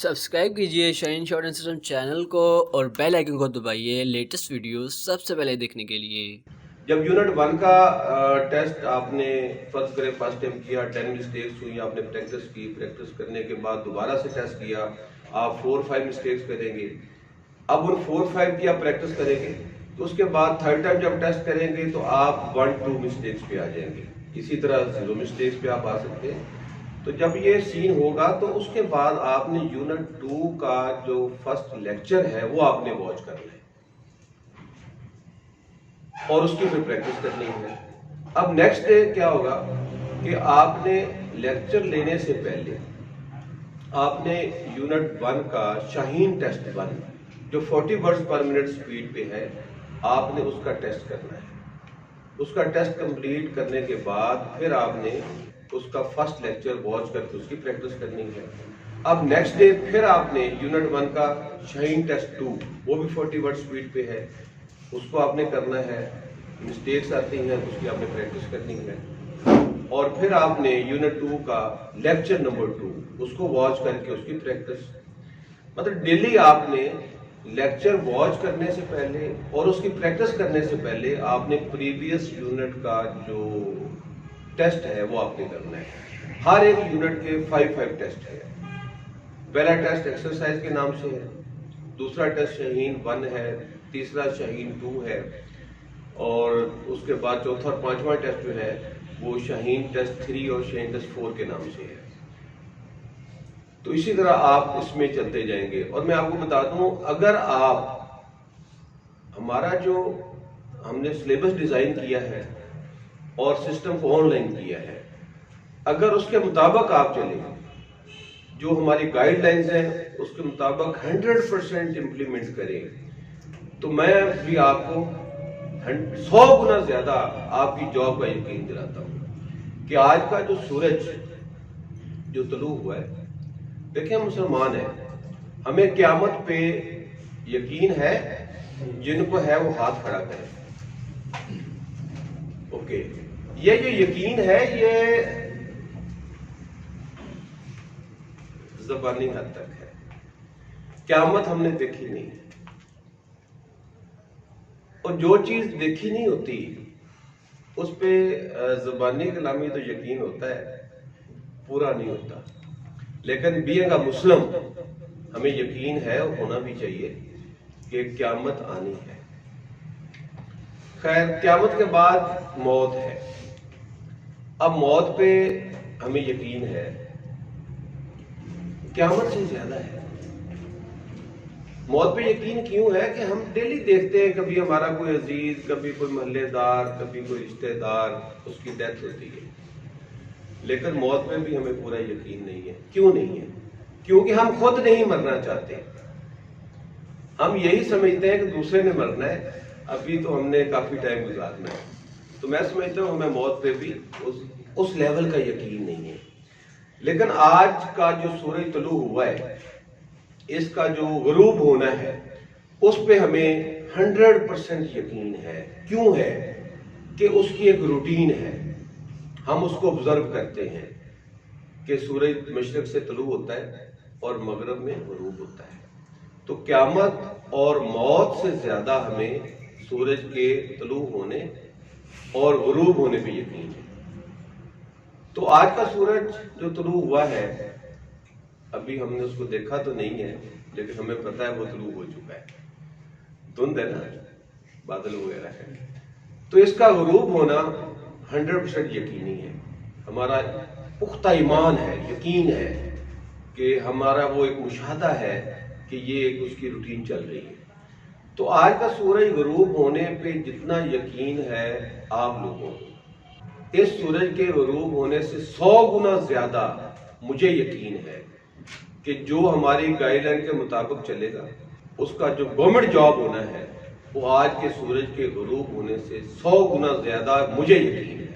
Subscribe کیجئے شاہین short and system channel کو اور بیل آئیکن کو دبائیے لیٹسٹ ویڈیوز سب سے پہلے دیکھنے کے لیے۔ جب یونٹ 1 کا ٹیسٹ آپ نے فرض کرے فرسٹ ٹائم کیا، 10 مسٹیکس ہوئی، آپ نے پریکٹس کی، پریکٹس کرنے کے بعد دوبارہ سے ٹیسٹ کیا، آپ 4-5 مسٹیکس کریں گے۔ اب ان 4-5 کی آپ پریکٹس کریں گے تو اس کے بعد تھرڈ ٹائم جب ٹیسٹ کریں گے تو آپ 1-2 مسٹیکس پہ آ جائیں گے، اسی طرح 0 مسٹیکس پہ آپ آ سکتے ہیں۔ تو جب یہ سین ہوگا تو اس کے بعد آپ نے یونٹ 2 کا جو فرسٹ لیکچر ہے وہ آپ نے واچ کرنا ہے اور اس کی پھر پریکٹس کرنی ہے۔ اب نیکسٹ ڈے کیا ہوگا کہ آپ نے لیکچر لینے سے پہلے آپ نے یونٹ 1 کا شاہین ٹیسٹ 1 جو 40 ورڈز پر منٹ سپیڈ پہ ہے، آپ نے اس کا ٹیسٹ کرنا ہے۔ اس کا ٹیسٹ کمپلیٹ کرنے کے بعد پھر آپ نے اس کا فرسٹ لیکچر واچ کر کے اس کی پریکٹس کرنی ہے۔ اب نیکسٹ ڈے پھر آپ نے یونٹ 1 کا شاہین ٹیسٹ 2 وہ بھی 40 ورڈ سپیڈ پہ ہے، اس کو آپ نے کرنا ہے۔ مسٹیکس آتی ہیں اس کی آپ نے پریکٹس کرنی ہے، اور پھر آپ نے یونٹ 2 کا لیکچر نمبر 2 اس کو واچ کر کے اس کی پریکٹس، مطلب ڈیلی آپ نے لیکچر واچ کرنے سے پہلے اور اس کی پریکٹس کرنے سے پہلے آپ نے پریویس یونٹ کا جو ٹیسٹ ہے وہ آپ نے کرنا ہے۔ ہر ایک یونٹ کے 5 ٹیسٹ ہے۔ پہلا ٹیسٹ ایکسرسائز کے نام سے ہے، دوسرا ٹیسٹ شاہین 1 ہے، تیسرا شاہین 2 ہے، اور اس کے بعد چوتھا اور پانچواں ٹیسٹ جو ہے وہ شاہین ٹیسٹ 3 اور شاہین ٹیسٹ 4 کے نام سے ہے۔ تو اسی طرح آپ اس میں چلتے جائیں گے۔ اور میں آپ کو بتا دوں، اگر آپ ہمارا جو ہم نے سلیبس ڈیزائن کیا ہے اور سسٹم کو آن لائن کیا ہے، اگر اس کے مطابق آپ چلیں، جو ہماری گائیڈ لائنز ہیں اس کے مطابق 100% امپلیمنٹ کریں، تو میں بھی آپ کو 100 گنا زیادہ آپ کی جاب کا یقین دلاتا ہوں کہ آج کا جو سورج جو طلوع ہوا ہے، دیکھیں ہم مسلمان ہیں، ہمیں قیامت پہ یقین ہے، جن کو ہے وہ ہاتھ کھڑا کریں۔ اوکے، یہ جو یقین ہے یہ زبانی حد تک ہے، قیامت ہم نے دیکھی نہیں، اور جو چیز دیکھی نہیں ہوتی اس پہ زبانی کلامی تو یقین ہوتا ہے، پورا نہیں ہوتا۔ لیکن بینگ اے مسلم ہمیں یقین ہے اور ہونا بھی چاہیے کہ قیامت آنی ہے۔ خیر، قیامت کے بعد موت ہے۔ اب موت پہ ہمیں یقین ہے، قیامت سے زیادہ ہے۔ موت پہ یقین کیوں ہے کہ ہم ڈیلی دیکھتے ہیں، کبھی ہمارا کوئی عزیز، کبھی کوئی محلے دار، کبھی کوئی رشتہ دار، اس کی ڈیتھ ہوتی ہے، لیکن موت پہ بھی ہمیں پورا یقین نہیں ہے۔ کیوں نہیں ہے؟ کیونکہ ہم خود نہیں مرنا چاہتے، ہم یہی سمجھتے ہیں کہ دوسرے نے مرنا ہے، ابھی تو ہم نے کافی ٹائم گزارنا ہے۔ تو میں سمجھتا ہوں ہمیں موت پہ بھی اس لیول کا یقین نہیں ہے۔ لیکن آج کا جو سورج طلوع ہوا ہے، اس کا جو غروب ہونا ہے، اس پہ ہمیں 100% یقین ہے۔ کیوں ہے؟ کہ اس کی ایک روٹین ہے، ہم اس کو آبزرو کرتے ہیں کہ سورج مشرق سے طلوع ہوتا ہے اور مغرب میں غروب ہوتا ہے۔ تو قیامت اور موت سے زیادہ ہمیں سورج کے طلوع ہونے اور غروب ہونے پہ یقین ہے۔ تو آج کا سورج جو طلوع ہوا ہے، ابھی ہم نے اس کو دیکھا تو نہیں ہے، لیکن ہمیں پتہ ہے وہ طلوع ہو چکا ہے۔ دھند ہے نا، بادل وغیرہ ہے، تو اس کا غروب ہونا 100% یقینی ہے۔ ہمارا پختہ ایمان ہے، یقین ہے کہ ہمارا وہ ایک مشاہدہ ہے کہ یہ ایک اس کی روٹین چل رہی ہے۔ تو آج کا سورج غروب ہونے پہ جتنا یقین ہے آپ لوگوں کو، اس سورج کے غروب ہونے سے 100 گنا زیادہ مجھے یقین ہے کہ جو ہماری گائیڈ لائن کے مطابق چلے گا، اس کا جو گورنمنٹ جاب ہونا ہے، وہ آج کے سورج کے غروب ہونے سے 100 گنا زیادہ مجھے یقین ہے۔